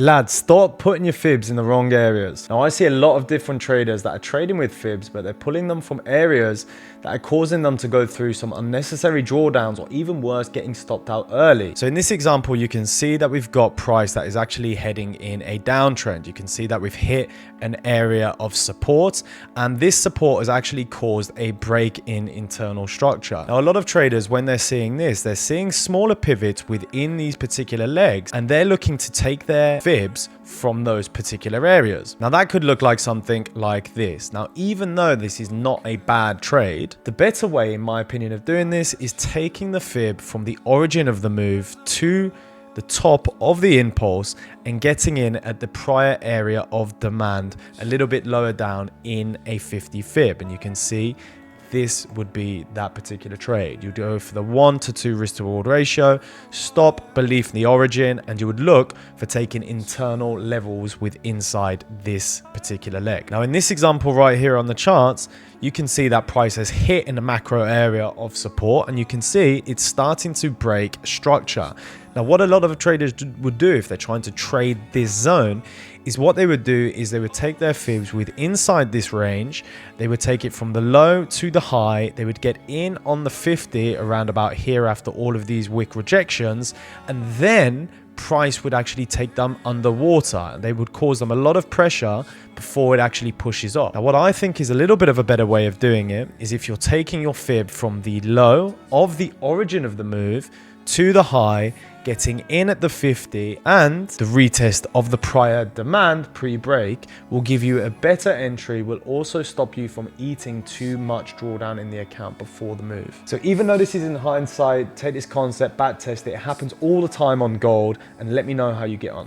Lads, stop putting your fibs in the wrong areas. Now, I see a lot of different traders that are trading with fibs, but they're pulling them from areas that are causing them to go through some unnecessary drawdowns, or even worse, getting stopped out early. So in this example, you can see that we've got price that is actually heading in a downtrend. You can see that we've hit an area of support, and this support has actually caused a break in internal structure. Now, a lot of traders, when they're seeing this, they're seeing smaller pivots within these particular legs, and they're looking to take their fibs from those particular areas. Now, that could look like something like this. Now, even though this is not a bad trade, the better way, in my opinion, of doing this is taking the fib from the origin of the move to the top of the impulse and getting in at the prior area of demand a little bit lower down in a 50 fib. And you can see this would be that particular trade. You go for the 1 to 2 risk to reward ratio, stop belief in the origin, and you would look for taking internal levels with inside this particular leg. Now, in this example right here on the charts, you can see that price has hit in the macro area of support, and you can see it's starting to break structure. Now, what a lot of traders would do if they're trying to trade this zone is what they would do is they would take their fibs with inside this range. They would take it from the low to the high. They would get in on the 50 around about here after all of these wick rejections, and then price would actually take them underwater. They would cause them a lot of pressure before it actually pushes off. Now, what I think is a little bit of a better way of doing it is if you're taking your fib from the low of the origin of the move to the high, getting in at the 50, and the retest of the prior demand pre-break will give you a better entry, will also stop you from eating too much drawdown in the account before the move. So even though this is in hindsight, take this concept, back test it. It happens all the time on gold, and let me know how you get on.